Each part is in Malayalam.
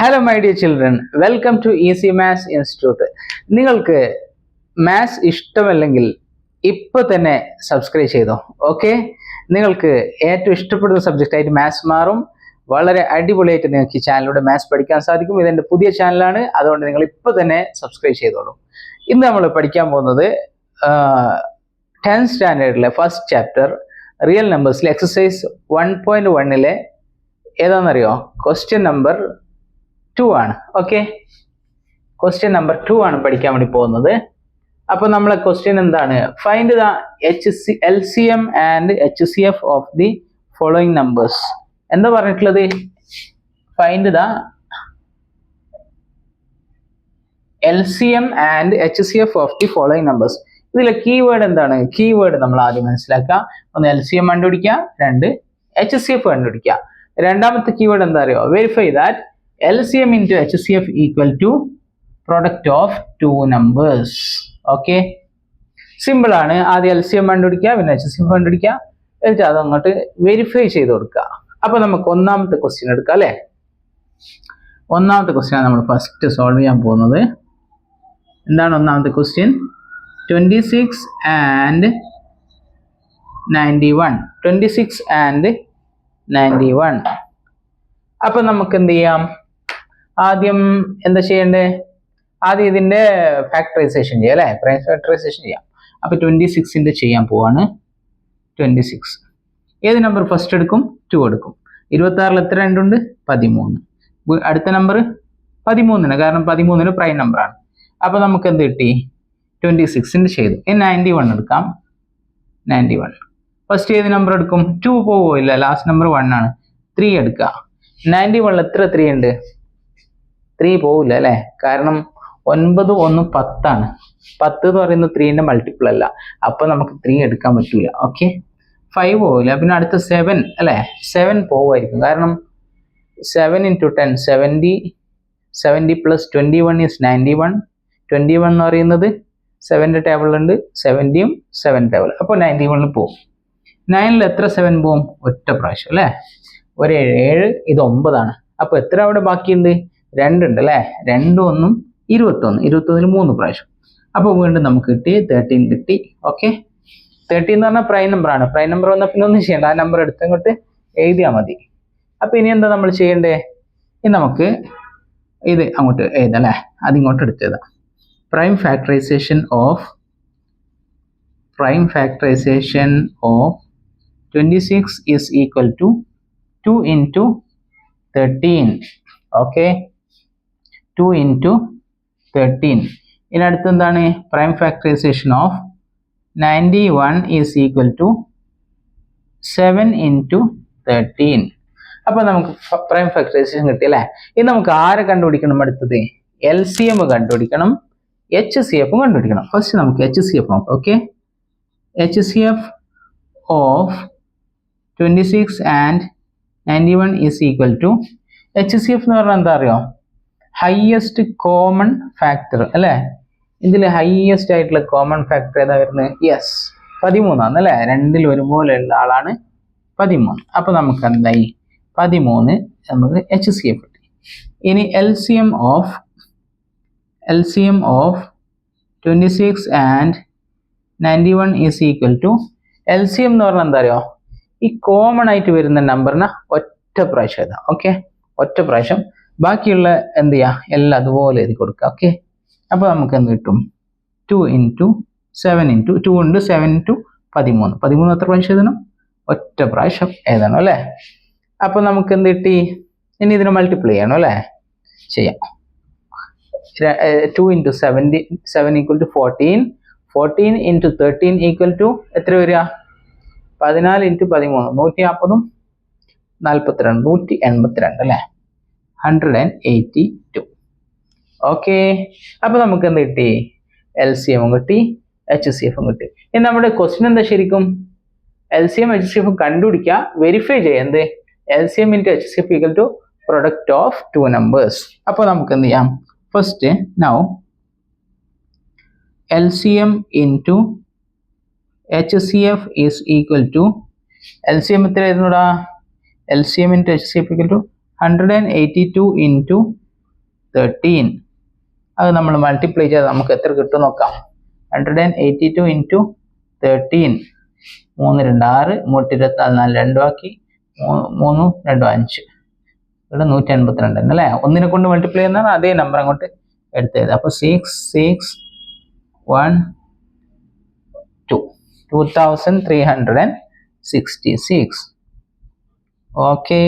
Hello my dear children, welcome to easy maths institute. നിങ്ങൾക്ക് മാത്സ് ഇഷ്ടമല്ലെങ്കിൽ ഇപ്പോൾ തന്നെ സബ്സ്ക്രൈബ് ചെയ്തോ. ഓക്കെ, നിങ്ങൾക്ക് ഏറ്റവും ഇഷ്ടപ്പെടുന്ന സബ്ജക്റ്റ് ആയിട്ട് മാത്സ് മാറും. വളരെ അടിപൊളിയായിട്ട് നിങ്ങൾക്ക് ഈ ചാനലിലൂടെ മാത്സ് പഠിക്കാൻ സാധിക്കും. ഇതെൻ്റെ പുതിയ ചാനലാണ്, അതുകൊണ്ട് നിങ്ങൾ ഇപ്പോൾ തന്നെ സബ്സ്ക്രൈബ് ചെയ്തോളൂ. ഇന്ന് നമ്മൾ പഠിക്കാൻ പോകുന്നത് 10th സ്റ്റാൻഡേർഡിലെ ഫസ്റ്റ് ചാപ്റ്റർ റിയൽ നമ്പേഴ്സിലെ എക്സസൈസ് 1.1 ഏതാണെന്നറിയോ? ക്വസ്റ്റ്യൻ നമ്പർ 2 ആണ്. ഓക്കെ, ക്വസ്റ്റ്യൻ നമ്പർ 2 ആണ് പഠിക്കാൻ വേണ്ടി പോകുന്നത്. അപ്പൊ നമ്മളെ ക്വസ്റ്റ്യൻ എന്താണ്? Find the LCM and HCF of the following numbers. എന്താ പറഞ്ഞിട്ടുള്ളത്? Find the LCM and HCF of the following numbers. ഇതിലെ കീവേഡ് എന്താണ്? കീവേഡ് നമ്മൾ ആദ്യം മനസ്സിലാക്കുക. ഒന്ന് LCM കണ്ടുപിടിക്കുക, രണ്ട് HCF കണ്ടുപിടിക്കുക. രണ്ടാമത്തെ കീവേഡ് എന്താ അറിയോ? Verify that LCM into HCF equal to product of two numbers. Okay, simple ആണ്. ആദ്യം LCM കണ്ടുപിടിക്കുക, പിന്നെ HCF കണ്ടുപിടിക്കുക, എന്നിട്ട് അത് അങ്ങോട്ട് വെരിഫൈ ചെയ്ത് കൊടുക്കുക. അപ്പൊ നമുക്ക് ഒന്നാമത്തെ ക്വസ്റ്റ്യൻ എടുക്കാം അല്ലെ. ഒന്നാമത്തെ ക്വസ്റ്റ്യൻ നമ്മൾ ഫസ്റ്റ് സോൾവ് ചെയ്യാൻ പോകുന്നത്. എന്താണ് ഒന്നാമത്തെ ക്വസ്റ്റ്യൻ? 26 and 91. 26 and 91. അപ്പൊ നമുക്ക് എന്ത് ചെയ്യാം? ആദ്യം എന്താ ചെയ്യണ്ടേ? ആദ്യം ഇതിന്റെ ഫാക്ടറൈസേഷൻ ചെയ്യാം അല്ലെ. പ്രൈം ഫാക്ടറൈസേഷൻ ചെയ്യാം. അപ്പൊ 26ന്റെ ചെയ്യാൻ പോവാണ്. 26 ഏത് നമ്പർ ഫസ്റ്റ് എടുക്കും? 2 എടുക്കും. 26ൽ എത്ര രണ്ടുണ്ട്? 13. അടുത്ത നമ്പർ 13, കാരണം 13 പ്രൈം നമ്പറാണ്. അപ്പൊ നമുക്ക് എന്ത് കിട്ടി? 26ന്റെ ചെയ്തു. ഇനി 91 എടുക്കാം. 91 ഫസ്റ്റ് ഏത് നമ്പർ എടുക്കും? 2 പോവില്ല, ലാസ്റ്റ് നമ്പർ 1 ആണ്. 3 എടുക്കുക. 91ൽ എത്ര 3 ഉണ്ട്? 3 പോവില്ല അല്ലെ, കാരണം 9 1 10 ആണ്. 10 എന്ന് പറയുന്നത് 3ന്റെ മൾട്ടിപ്പിൾ അല്ല, അപ്പൊ നമുക്ക് 3 എടുക്കാൻ പറ്റൂല. ഓക്കെ, 5 പോവില്ല. പിന്നെ അടുത്ത 7 അല്ലെ. 7 പോവായിരിക്കും, കാരണം 7 into 10 70. 70 plus 21 is 91. 21 എന്ന് പറയുന്നത് 7ന്റെ ടേബിളുണ്ട്, 70യും 7 ടേബിൾ, അപ്പോൾ 91 പോകും. 9ൽ എത്ര 7 പോവും? ഒറ്റ പ്രാവശ്യം അല്ലെ. ഒരു 7, ഇത് 9 ആണ്. അപ്പൊ എത്ര അവിടെ ബാക്കിയുണ്ട്? 2 ഉണ്ട് അല്ലെ. 2 1 21. 21ൽ 3 പ്രാവശ്യം. അപ്പൊ വീണ്ടും നമുക്ക് കിട്ടി 13 കിട്ടി. ഓക്കെ, 13 എന്ന് പറഞ്ഞാൽ പ്രൈം നമ്പർ ആണ്. പ്രൈം നമ്പർ വന്നാൽ പിന്നെ ഒന്നും ചെയ്യണ്ട, ആ നമ്പർ എടുത്തങ്ങോട്ട് എഴുതിയാൽ മതി. അപ്പൊ ഇനി എന്താ നമ്മൾ ചെയ്യണ്ടേ? ഇനി നമുക്ക് ഇത് അങ്ങോട്ട് എഴുതാം അല്ലെ. അതിങ്ങോട്ട് എടുത്തെഴുതാം. Prime factorisation of 26 is equal to 2 into 13. Okay, 2 into 13. ഇനി അടുത്ത് എന്താണ്? Prime factorisation of 91 is equal to 7 into 13. അപ്പൊ നമുക്ക് പ്രൈം ഫാക്ടറൈസേഷൻ കിട്ടി അല്ലേ. ഇനി നമുക്ക് ആരെ കണ്ടുപിടിക്കണം? അടുത്തത് LCM കണ്ടുപിടിക്കണം, HCF കണ്ടുപിടിക്കണം. ഫസ്റ്റ് നമുക്ക് HCF നോക്കാം. Okay, HCF of 26 and 91 is equal to, HCF എന്ന് പറഞ്ഞാൽ എന്താ അറിയോ? ഹയസ്റ്റ് കോമൺ ഫാക്ടർ അല്ലെ. ഇതിൽ ഹയസ്റ്റ് ആയിട്ടുള്ള കോമൺ ഫാക്ടർ ഏതാ വരുന്നത്? യെസ്, 13 ആണ് അല്ലെ. രണ്ടിൽ ഒരുപോലെ ഉള്ള ആളാണ് 13. അപ്പൊ നമുക്ക് എന്തായി? 13 നമുക്ക് HCF കിട്ടി. ഇനി LCM of 26 and 91 is equal to, LCM എന്ന് പറഞ്ഞാൽ എന്താ അറിയോ? ഈ കോമൺ ആയിട്ട് വരുന്ന നമ്പറിനെ ഒറ്റ പ്രാവശ്യം എഴുതാം. ഓക്കെ, ഒറ്റ പ്രാവശ്യം. ബാക്കിയുള്ള എന്ത് ചെയ്യാം? എല്ലാം അതുപോലെ എഴുതി കൊടുക്കുക. ഓക്കെ, അപ്പൊ നമുക്ക് എന്ത് കിട്ടും? 2 into 7 into 2 ഉണ്ട്, 7 into 13. 13 എത്ര പ്രാവശ്യം എഴുതണം? ഒറ്റ പ്രാവശ്യം എഴുതണം അല്ലെ. അപ്പൊ നമുക്ക് എന്ത് കിട്ടി? ഇനി ഇതിനെ മൾട്ടിപ്ലൈ ചെയ്യണം അല്ലെ. ചെയ്യാം. 2 into 7 equal to 14. 14 into 13 equal to എത്ര വരിക? 14 into 13 140, 42 182 അല്ലെ. 182. ഓക്കെ, അപ്പൊ നമുക്ക് എന്ത് കിട്ടി? LCM കിട്ടി, HCF കിട്ടി. ഇനി നമ്മുടെ ക്വസ്റ്റ്യൻ എന്താ? ശരിക്കും LCM HCF കണ്ടുപിടിക്കുക, വെരിഫൈ ചെയ്യാം. എന്ത്? LCM into HCF equal to product of two numbers. അപ്പോൾ നമുക്ക് എന്ത് ചെയ്യാം? First now LCM into HCF is equal to, എത്ര ആയിരുന്നുടാ? LCM into HCF equal to 182 into 13. അത് നമ്മൾ മൾട്ടിപ്ലൈ ചെയ്ത് നമുക്ക് എത്ര കിട്ടും നോക്കാം. 182 ഇൻറ്റു 13, 3 2 6, 324 2 ആക്കി, 3 2 5, ഇവിടെ 182 അല്ലേ. ഒന്നിനെ കൊണ്ട് മൾട്ടിപ്ലൈ ചെയ്യുന്ന അതേ നമ്പർ അങ്ങോട്ട് എടുത്തത്. അപ്പോൾ 6 6 1 2 2366. ഓക്കെ,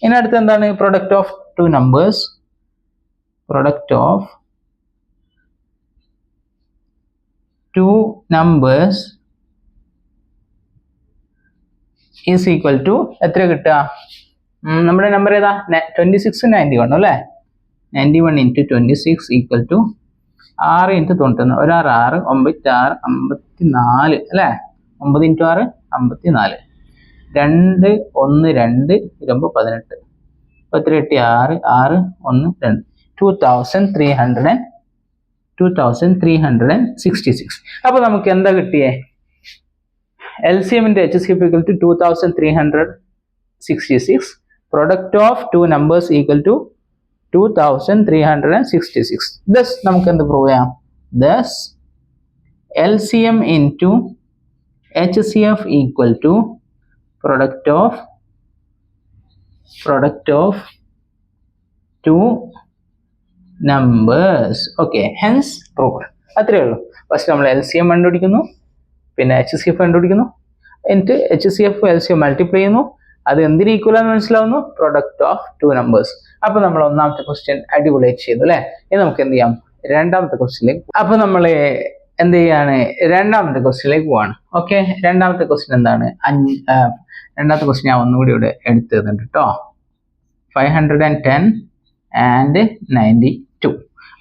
ഇനി അടുത്ത് എന്താണ്? Product of two numbers. Product of two numbers is equal to എത്ര കിട്ടുക? നമ്മുടെ നമ്പർ ഏതാ? 26 91 അല്ലേ. 91 ഇൻറ്റു 26 ഈക്വൽ ടു 6 ഇൻറ്റു 91, 1 6 6, 9 6 54 അല്ലേ. 9 ഇൻറ്റു 6 54, 2 1 2 ഇരുമ്പ് 18, ഇപ്പോൾ എത്ര കിട്ടി? 6 6 1 2 2366. അപ്പോൾ നമുക്ക് എന്താ കിട്ടിയേ? LCM into HCF equal to 2366. Product of two numbers equal to 2366. Thus നമുക്ക് എന്ത് പ്രൂവ് ചെയ്യാം? Thus LCM into HCF equal to product of two numbers. Okay, hence proved. അത്രയേ ഉള്ളൂ. ഫസ്റ്റ് നമ്മൾ LCM കണ്ടുപിടിക്കുന്നു, പിന്നെ HCF കണ്ടുപിടിക്കുന്നു, എന്നിട്ട് HCF LCM മൾട്ടിപ്ലൈ ചെയ്യുന്നു. അത് എന്തിന് ഈക്വൽ ആണെന്ന് മനസ്സിലാവുന്നു? Product of two numbers. അപ്പൊ നമ്മൾ ഒന്നാമത്തെ ക്വസ്റ്റ്യൻ അടിപൊളിയായിട്ട് ചെയ്തു അല്ലേ. ഇനി നമുക്ക് എന്ത് ചെയ്യാം? രണ്ടാമത്തെ ക്വസ്റ്റ്യനിലേക്ക്. അപ്പൊ നമ്മൾ എന്ത് ചെയ്യാണ്? രണ്ടാമത്തെ ക്വസ്റ്റ്യനിലേക്ക് പോവാണ്. ഓക്കെ, രണ്ടാമത്തെ ക്വസ്റ്റ്യൻ എന്താണ്? രണ്ടാമത്തെ ക്വസ്റ്റ്യൻ ഞാൻ ഒന്നുകൂടി ഇവിടെ എടുത്തു തന്നിട്ടുണ്ട് കേട്ടോ. 510 and 92.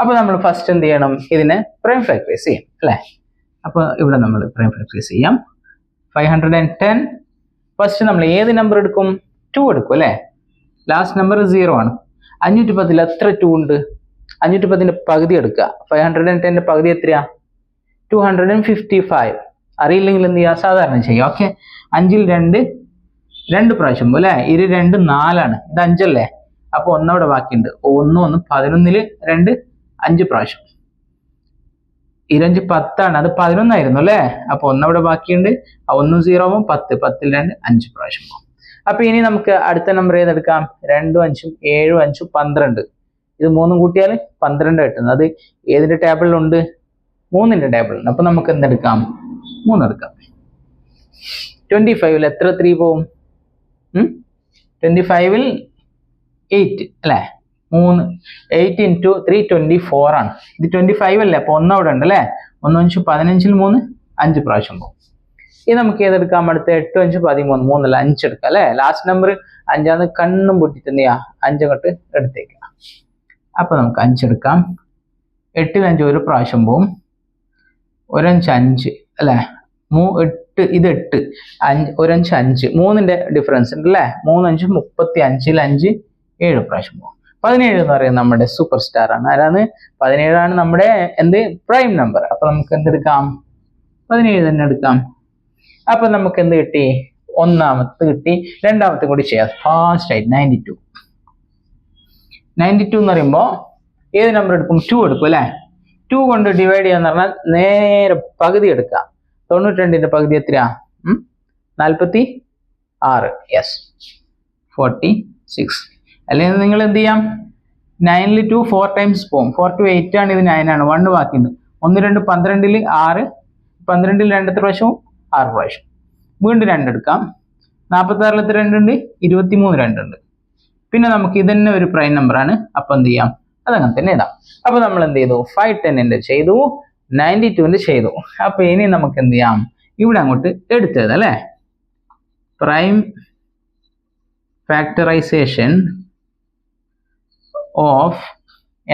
അപ്പോൾ നമ്മൾ ഫസ്റ്റ് എന്ത് ചെയ്യണം? ഇതിനെ പ്രൈം ഫാക്ടറൈസ് ചെയ്യാം അല്ലേ. അപ്പോൾ ഇവിടെ നമ്മൾ പ്രൈം ഫാക്ടറൈസ് ചെയ്യാം. 510 ഫസ്റ്റ് നമ്മൾ ഏത് നമ്പർ എടുക്കും? 2 എടുക്കും അല്ലേ. ലാസ്റ്റ് നമ്പർ 0 ആണ്. 510 എത്ര 2 ഉണ്ട്? 510 പകുതി എടുക്കുക. 510 പകുതി എത്രയാ? 255. അറിയില്ലെങ്കിൽ എന്ത് ചെയ്യുക? സാധാരണ ചെയ്യുക. ഓക്കെ, 5ൽ 2 പ്രാവശ്യം അല്ലേ. 2 4 ഇത് 5 അല്ലേ. അപ്പോൾ ഒന്നവിടെ ബാക്കിയുണ്ട്. 1 11ൽ 2 5 പ്രാവശ്യം. 5 10 അത് 11 ആയിരുന്നു അല്ലേ. അപ്പോൾ ഒന്നവിടെ ബാക്കിയുണ്ട്. 1 0 ആവും. 10 10ൽ 2 5 പ്രാവശ്യം പോകും. അപ്പൊ ഇനി നമുക്ക് അടുത്ത നമ്പർ ഏതെടുക്കാം? 2 5 7 5 12. ഇത് 3 കൂട്ടിയാൽ 12 കിട്ടുന്നത്. അത് ഏതിന്റെ ടേബിളിലുണ്ട്? 3ന്റെ ടേബിളിലുണ്ട്. അപ്പൊ നമുക്ക് എന്തെടുക്കാം? 3 എടുക്കാം. 25ൽ എത്ര 3 പോവും? 25ൽ 8 അല്ലേ. 8 ഇൻറ്റു 3 24 ആണ്. ഇത് 25 അല്ലേ. അപ്പൊ 1 അവിടെ ഉണ്ട് അല്ലേ. 1 5 15ൽ 3 5 പ്രാവശ്യം പോകും. ഇത് നമുക്ക് ഏതെടുക്കാം? അടുത്ത 8 5 13, 3 അല്ല 5 എടുക്കാം അല്ലേ. ലാസ്റ്റ് നമ്പർ 5 കണ്ണും പൊട്ടിട്ട് എന്ത് ചെയ്യാം? 5 അങ്ങോട്ട് എടുത്തേക്കാം. അപ്പൊ നമുക്ക് 5 എടുക്കാം. 8ൽ 5 ഒരു പ്രാവശ്യം പോവും. 1 5 5 അല്ലേ. 8 ഇത് 8 5 1 5 5 3ന്റെ ഡിഫറൻസ് ഉണ്ട് അല്ലേ. 3 5 35ൽ 5 7 പ്രാവശ്യം പോകും. 17 എന്ന് പറയുന്നത് നമ്മുടെ സൂപ്പർ സ്റ്റാർ ആണ്. ആരാണ്? 17 ആണ് നമ്മുടെ എന്ത്? Prime number. അപ്പൊ നമുക്ക് എന്തെടുക്കാം? 17 തന്നെ എടുക്കാം. അപ്പൊ നമുക്ക് എന്ത് കിട്ടി? ഒന്നാമത്തെ കിട്ടി. രണ്ടാമത്തെ കൂടി ചെയ്യാം ഫാസ്റ്റ് ആയിട്ട്. 92 എന്ന് പറയുമ്പോൾ ഏത് നമ്പർ എടുക്കും? 2 എടുക്കും അല്ലേ. 2 കൊണ്ട് ഡിവൈഡ് ചെയ്യാന്ന് പറഞ്ഞാൽ നേരെ പകുതി എടുക്കാം. 92ന്റെ പകുതി എത്രയാ? 46. യെസ്, 46. അല്ലെങ്കിൽ നിങ്ങൾ എന്ത് ചെയ്യാം? 9ൽ 2 4 ടൈംസ് പോകും. 4 to 8 ആണ്. ഇത് 9 ആണ്. 1 ബാക്കിയുണ്ട്. 1 2 12ൽ 6, 12ൽ 2 പ്രാവശ്യവും 6 പ്രാവശ്യം. വീണ്ടും 2 എടുക്കാം. 46ൽ എത്ര 2 ഉണ്ട്? 23 2 ഉണ്ട്. പിന്നെ നമുക്ക് ഇതന്നെ ഒരു പ്രൈം നമ്പർ ആണ്. അപ്പൊ എന്ത് ചെയ്യാം? അതങ്ങനെ തന്നെ ഇതാ. അപ്പൊ നമ്മൾ എന്ത് ചെയ്തു? 510ന്റെ ചെയ്തു, 92ന്റെ ചെയ്തു. അപ്പൊ ഇനി നമുക്ക് എന്ത് ചെയ്യാം? ഇവിടെ അങ്ങോട്ട് എടുത്തത് അല്ലേ. പ്രൈം ഫാക്ടറൈസേഷൻ ഓഫ്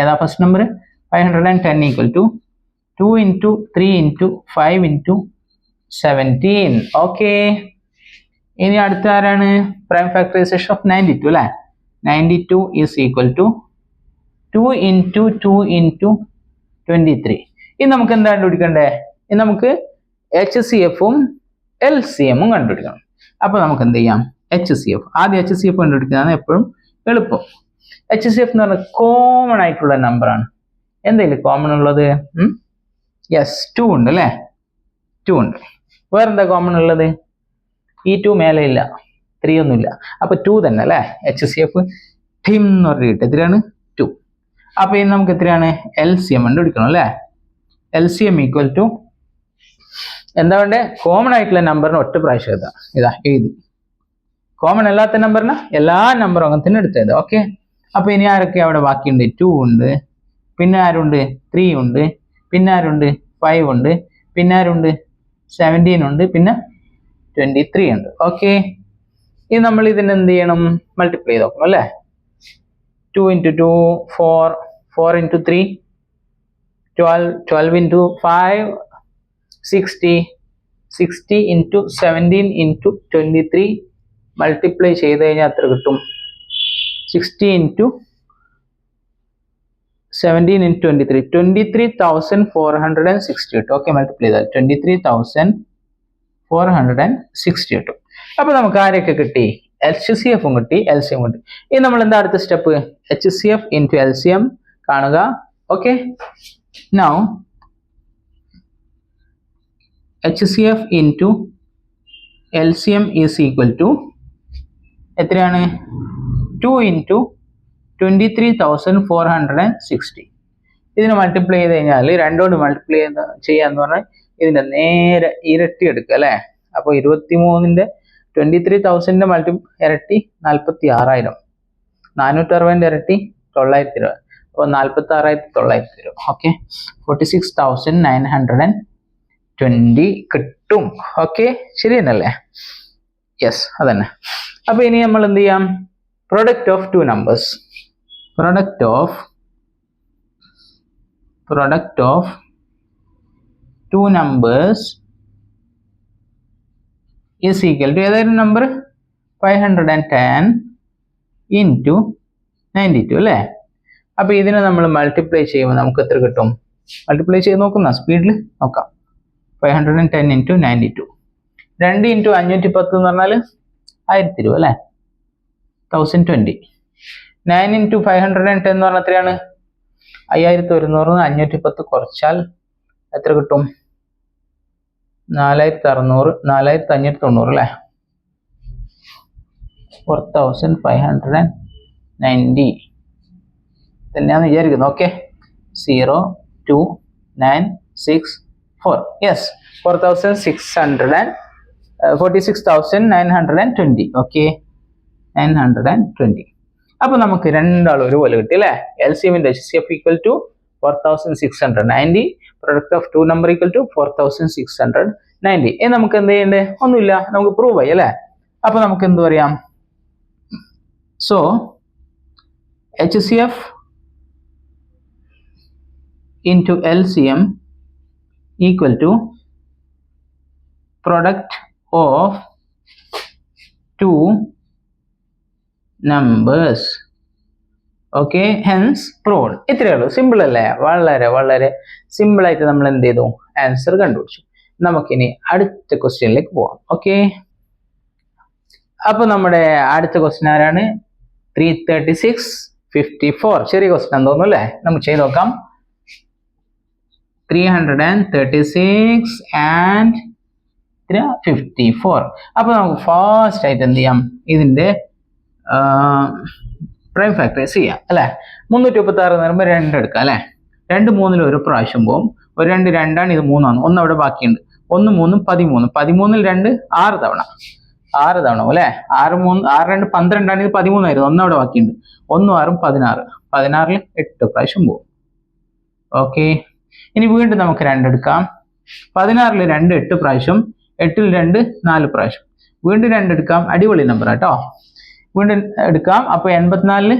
ഏതാ? First number 510 equal to 2 into 3 into 5 into 17. Okay, ഇനി അടുത്ത ആരാണ്? പ്രൈം ഫാക്ടറൈസേഷൻ ഓഫ് 92 അല്ലേ. 92 is equal to 2 into 2 into 23. ഇനി നമുക്ക് എന്താ കണ്ടുപിടിക്കണ്ടേ? ഇനി നമുക്ക് HCFഉം LCMഉം കണ്ടുപിടിക്കണം. അപ്പൊ നമുക്ക് എന്ത് ചെയ്യാം? HCF ആദ്യം HCF കണ്ടുപിടിക്കുന്നതാണ് എപ്പോഴും എളുപ്പം. HCF എന്ന് പറഞ്ഞാൽ കോമൺ ആയിട്ടുള്ള നമ്പറാണ്. എന്തെങ്കിലും കോമൺ ഉള്ളത്? യെസ്, 2 ഉണ്ട് അല്ലേ? 2 ഉണ്ട്. വേറെന്താ കോമൺ ഉള്ളത്? ഈ 2 മേലെ ഇല്ല, 3 ഒന്നുമില്ല. അപ്പൊ 2 തന്നെ അല്ലേ? HCF ടീം എന്ന് പറഞ്ഞിട്ട് എത്രയാണ്? 2. അപ്പൊ ഇനി നമുക്ക് എത്രയാണ്? LCM കണ്ടുപിടിക്കണം അല്ലേ? LCM ഈക്വൽ ടു എന്താ വേണ്ടേ? കോമൺ ആയിട്ടുള്ള നമ്പറിന് ഒറ്റ പ്രാവശ്യം എഴുതാം. ഇതാ എഴുതി. കോമൺ അല്ലാത്ത നമ്പറിന് എല്ലാ നമ്പറും അങ്ങനെ തന്നെ എടുത്തത്. ഓക്കെ. അപ്പൊ ഇനി ആരൊക്കെ അവിടെ ബാക്കിയുണ്ട്? 2 ഉണ്ട്, പിന്നെ ആരുണ്ട്? 3 ഉണ്ട്, പിന്നെ ആരുണ്ട്? 5 ഉണ്ട്, പിന്നെ ആരുണ്ട്? 17 ഉണ്ട്, പിന്നെ 23 ഉണ്ട്. ഓക്കെ. ഇനി നമ്മൾ ഇതിന് എന്ത് ചെയ്യണം? മൾട്ടിപ്ലൈ ചെയ്ത് നോക്കണം അല്ലേ? 2 into 2 4, 4 into 3 12, 12 into 5 60, 60 into 17 into 23 multiply ചെയ്ത് കഴിഞ്ഞാൽ എത്ര കിട്ടും? 60 into 17 into 23 23,460 കിട്ടും. ഓക്കെ, മൾട്ടിപ്ലൈ ചെയ്താൽ 23,460 കിട്ടും. അപ്പൊ നമുക്ക് ആരെയൊക്കെ കിട്ടി? HCF കിട്ടി, LCM കിട്ടി. ഇനി നമ്മൾ എന്താ അടുത്ത സ്റ്റെപ്പ്? HCF into LCM കാണുക. Okay. Now HCF into LCM is equal to എത്രയാണ്? 2 into 23,460. ഇതിനെ മൾട്ടിപ്ലൈ ചെയ്ത് കഴിഞ്ഞാൽ രണ്ടോട് മൾട്ടിപ്ലൈ ചെയ്യാന്ന് പറഞ്ഞാൽ ഇതിന്റെ നേരെ ഇരട്ടി എടുക്കുക അല്ലേ? അപ്പോൾ 23ന്റെ 23,000ന്റെ ഇരട്ടി 46,000, 460 ഇരട്ടി 920, അപ്പോൾ 46,900. ഓക്കെ, 46,920 കിട്ടും. ഓക്കെ, ശരി തന്നെയല്ലേ? യെസ്, അതന്നെ. അപ്പൊ ഇനി നമ്മൾ എന്ത് ചെയ്യാം? Product of two numbers, product of two numbers is equal to ഏതായിരുന്നു നമ്പർ? 510 into 92 അല്ലേ? അപ്പൊ ഇതിനെ നമ്മൾ മൾട്ടിപ്ലൈ ചെയ്യുമ്പോൾ നമുക്ക് എത്ര കിട്ടും? മൾട്ടിപ്ലൈ ചെയ്ത് നോക്കുന്ന സ്പീഡിൽ നോക്കാം. 510 into 92, 2 into 510 എന്ന് പറഞ്ഞാൽ 1020 അല്ലേ? 1020. 9 into 510 എന്ന് പറഞ്ഞാൽ എത്രയാണ്? 5100. 510 കുറച്ചാൽ എത്ര കിട്ടും? 4600, 4590 അല്ലേ? 4590 തന്നെയാന്ന് വിചാരിക്കുന്നു. ഓക്കെ, 02964. യെസ്, 46,920. ഓക്കെ, 920. അപ്പൊ നമുക്ക് രണ്ടാളും ഒരുപോലെ കിട്ടി അല്ലേ? LCMന്റെ HCF equal to 4690, product of two number equal to 4690. നമുക്ക് എന്ത് ചെയ്യണ്ടേ? ഒന്നുമില്ല, നമുക്ക് പ്രൂവ് ആയി അല്ലേ? അപ്പൊ നമുക്ക് എന്ത് പറയാം? So HCF into LCM equal to product of two numbers. Okay, hence proved. ഇത്രയേ ഉള്ളൂ. സിമ്പിൾ അല്ലേ? വളരെ വളരെ സിമ്പിൾ ആയിട്ട് നമ്മൾ എന്ത് ചെയ്തു? ആൻസർ കണ്ടുപിടിച്ചു. നമുക്കിനി അടുത്ത ക്വസ്റ്റ്യനിലേക്ക് പോവാം. ഓക്കെ, അപ്പൊ നമ്മുടെ അടുത്ത ക്വസ്റ്റ്യൻ ആരാണ്? 33654. ചെറിയ ക്വസ്റ്റ്യൻ ആണെന്ന് തോന്നുന്നു അല്ലേ? നമുക്ക് ചെയ്ത് നോക്കാം. 336 and 54. അപ്പൊ നമുക്ക് ഫാസ്റ്റ് ആയിട്ട് എന്ത് ചെയ്യാം? ഇതിന്റെ പ്രൈം ഫാക്ടറൈസ് ചെയ്യാം അല്ലെ? 336 എന്ന് പറയുമ്പോൾ 2 എടുക്കാം അല്ലെ? 2 3 ഒരു പ്രാവശ്യം പോകും. ഒരു 2 2ആണ്, ഇത് 3 ആണ്. 1 അവിടെ ബാക്കിയുണ്ട്. 1 3 13, 13ൽ 2 6 തവണ അല്ലെ? 6 3 6 2 12 ആണ്, ഇത് 13 ആയിരുന്നു. 1 അവിടെ ബാക്കിയുണ്ട്. 1 6 16, 16ൽ 8 പ്രാവശ്യം പോകും. ഓക്കെ, ഇനി വീണ്ടും നമുക്ക് 2 എടുക്കാം. 16ൽ 2 8 പ്രാവശ്യം, 8ൽ 2 4 പ്രാവശ്യം. വീണ്ടും 2 എടുക്കാം. അടിപൊളി നമ്പർ കേട്ടോ. വീണ്ടും എടുക്കാം. അപ്പൊ 84ൽ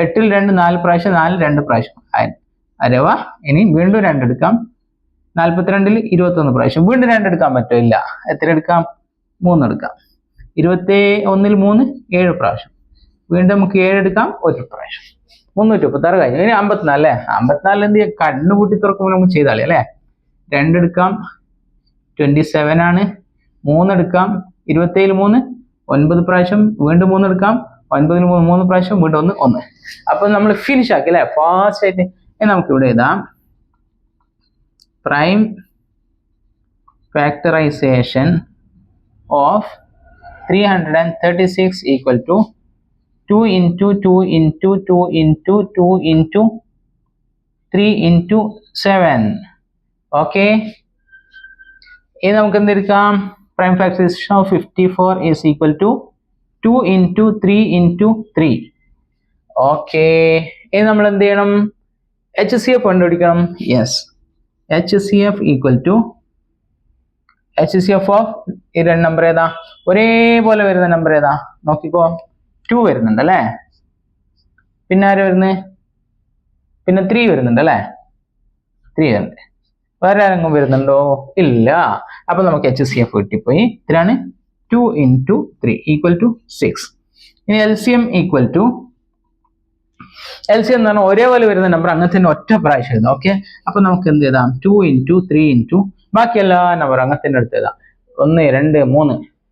8ൽ 2 4 പ്രാവശ്യം, 4ൽ 2 പ്രാവശ്യം. അരവ. ഇനി വീണ്ടും 2 എടുക്കാം. 42ൽ 21 പ്രാവശ്യം. വീണ്ടും 2 എടുക്കാൻ പറ്റില്ല. എത്ര എടുക്കാം? 3 എടുക്കാം. 21ൽ 3 7 പ്രാവശ്യം. വീണ്ടും നമുക്ക് 7 എടുക്കാം, 1 പ്രാവശ്യം. 336 കഴിഞ്ഞു. ഇനി 54 അല്ലേ? 54 എന്ത് ചെയ്യാം? കണ്ണുകൂട്ടി തുറക്കുമ്പോൾ നമുക്ക് ചെയ്താലേ അല്ലേ? 2 എടുക്കാം, 27 ആണ്. 3 എടുക്കാം, 27ൽ 3 9 പ്രാവശ്യം. വീണ്ടും 3 എടുക്കാം, 9 3 പ്രാവശ്യം വീണ്ടും 1 1. അപ്പൊ നമ്മൾ ഫിനിഷ് ആക്കി അല്ലെ ഫാസ്റ്റ് ആയിട്ട്. നമുക്ക് ഇവിടെ എഴുതാം prime factorisation of 336 equal to 2 into 2 into 2 into 2 into 3 into 7. Okay, ഇനി നമുക്ക് എന്തെടുക്കാം? Prime factorisation of 54 is equal to 2 into 3 into 3. Okay, ഇനി നമ്മൾ എന്ത് ചെയ്യണം? HCF കണ്ടുപിടിക്കണം. Yes, HCF equal to HCF of ഈ രണ്ട് നമ്പർ ഏതാ? ഒരേപോലെ വരുന്ന നമ്പർ ഏതാ? നോക്കിക്കോ, 2 വരുന്നുണ്ട് അല്ലേ, പിന്നെ ആര് വരുന്നത്? പിന്നെ 3 വരുന്നുണ്ട് അല്ലേ, 3 വരുന്നുണ്ട്. വേറെ ആരെങ്കിലും വരുന്നുണ്ടോ? ഇല്ല. അപ്പൊ നമുക്ക് HCF കിട്ടിപ്പോയി. ഇത്രയാണ് 2 into 3 ഈക്വൽ ടു 6. ഇനി LCM ഈക്വൽ ടു LCM എന്ന് പറഞ്ഞാൽ ഒരേപോലെ വരുന്ന നമ്പർ അങ്ങനെ തന്നെ ഒറ്റ പ്രാവശ്യം എഴുതാം. ഓക്കെ, അപ്പൊ നമുക്ക് എന്ത് ചെയ്താം? 2 into 3 into ബാക്കി എല്ലാ നമ്പർ അങ്ങനെ തന്നെ എടുത്ത് എഴുതാം. 1 2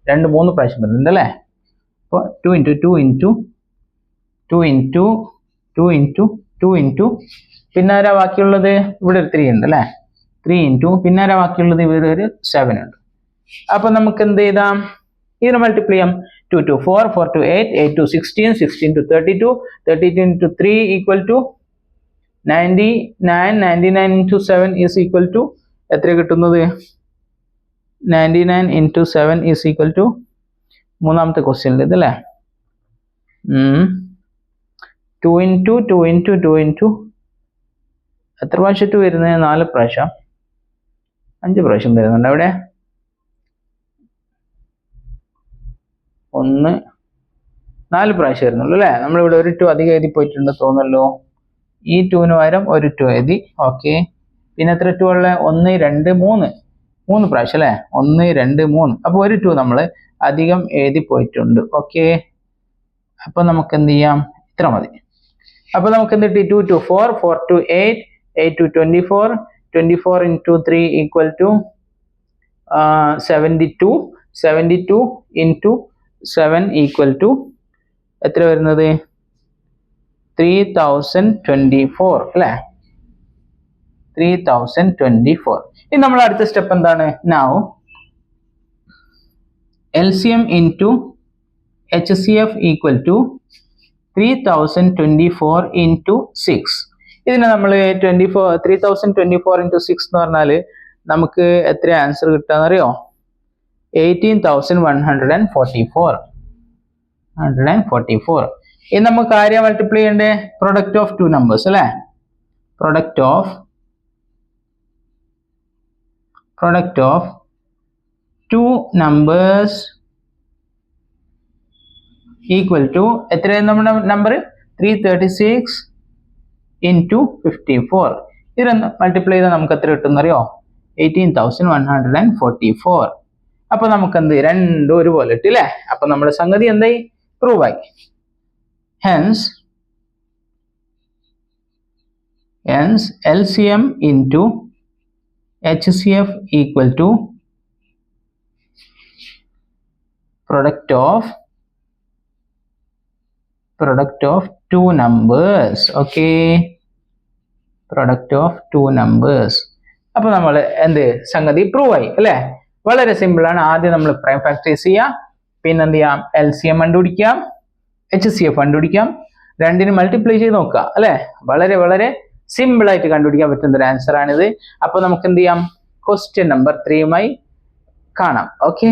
3 3 പ്രാവശ്യം വരുന്നുണ്ട് അല്ലേ. അപ്പോൾ 2 into 2 into 2 into 2 into 2 into പിന്നെ ആരാ ബാക്കിയുള്ളത്? ഇവിടെ ഒരു 3 ഉണ്ട് അല്ലേ, 3 into പിന്നെ ആരാ ബാക്കിയുള്ളത്? ഇവിടെ ഒരു 7 ഉണ്ട്. അപ്പൊ നമുക്ക് എന്ത് ചെയ്താം? ഇതിനെ മൾട്ടിപ്ലൈ ചെയ്യാം. 2 to 4 4 to 8 8 to 16 16 to 32 32 into 3 equal to 99 99 into 7 is equal to എത്ര കിട്ടുന്നത്? 99 into 7 is equal to മൂന്നാമത്തെ ക്വസ്റ്റ്യനിൽ ഇതല്ലേ 2 into 2 into 2 into എത്ര പ്രാവശ്യം 2 വരുന്നത്? 4 പ്രാവശ്യം 5 പ്രാവശ്യം വരുന്നുണ്ട്. അവിടെ 1 4 പ്രാവശ്യം വരുന്നുള്ളൂ അല്ലേ. നമ്മളിവിടെ ഒരു 2 അധികം എഴുതി പോയിട്ടുണ്ട് തോന്നല്ലോ. ഈ 2ന് പകരം ഒരു 2 എഴുതി. ഓക്കെ, പിന്നെ എത്ര 2 ഉള്ള? 1 2 3 3 പ്രാവശ്യം അല്ലേ, 1 2 3. അപ്പോൾ ഒരു 2 നമ്മൾ അധികം എഴുതി പോയിട്ടുണ്ട്. ഓക്കെ, അപ്പൊ നമുക്ക് എന്ത് ചെയ്യാം? ഇത്ര മതി. അപ്പൊ നമുക്ക് എന്ത് കിട്ടി? 2 to 4 4 to 8 8 to 24 24 into 3 equal to 72 72 into 7 equal to എത്ര വരുന്നത്? 3024 അല്ലേ, 3024. ഇനി നമ്മൾ അടുത്ത സ്റ്റെപ്പ് എന്താണ്? Now LCM into HCF equal to 3024 into 6. ഇതിനെ നമ്മൾ 3024 into 6 എന്ന് പറഞ്ഞാൽ നമുക്ക് എത്ര ആൻസർ കിട്ടാന്നറിയോ? 18144. ഇനി നമുക്ക് ആരെയാ മൾട്ടിപ്ലൈ ചെയ്യണ്ടേ? പ്രൊഡക്റ്റ് ഓഫ് 2 നമ്പേഴ്സ് അല്ലേ, product of 2 numbers equal to എത്രയാണ് നമ്മുടെ നമ്പർ? 336 into 54. ഇത് മൾട്ടിപ്ലൈ ചെയ്താൽ നമുക്ക് എത്ര കിട്ടുന്നറിയോ? 18144. അപ്പൊ നമുക്ക് എന്ത്? രണ്ടും ഒരുപോലെ കിട്ടി അല്ലേ. അപ്പൊ നമ്മുടെ സംഗതി എന്തായി? പ്രൂവ് ആയി. Hence LCM into HCF equal to product of 2 numbers. Okay, product of 2 numbers. അപ്പൊ നമ്മൾ എന്ത്? സംഗതി പ്രൂവ് ആയി അല്ലേ. വളരെ സിമ്പിൾ ആണ്. ആദ്യം നമ്മൾ പ്രൈം ഫാക്ടറൈസ് ചെയ്യാം, പിന്നെ എന്ത് ചെയ്യാം? LCM കണ്ടുപിടിക്കാം, HCF കണ്ടുപിടിക്കാം, രണ്ടിന് മൾട്ടിപ്ലൈ ചെയ്ത് നോക്കുക അല്ലെ. വളരെ വളരെ സിമ്പിൾ ആയിട്ട് കണ്ടുപിടിക്കാൻ പറ്റുന്ന ഒരു ആൻസർ ആണിത്. അപ്പൊ നമുക്ക് എന്ത് ചെയ്യാം? ക്വസ്റ്റ്യൻ നമ്പർ 3യുമായി കാണാം. ഓക്കെ.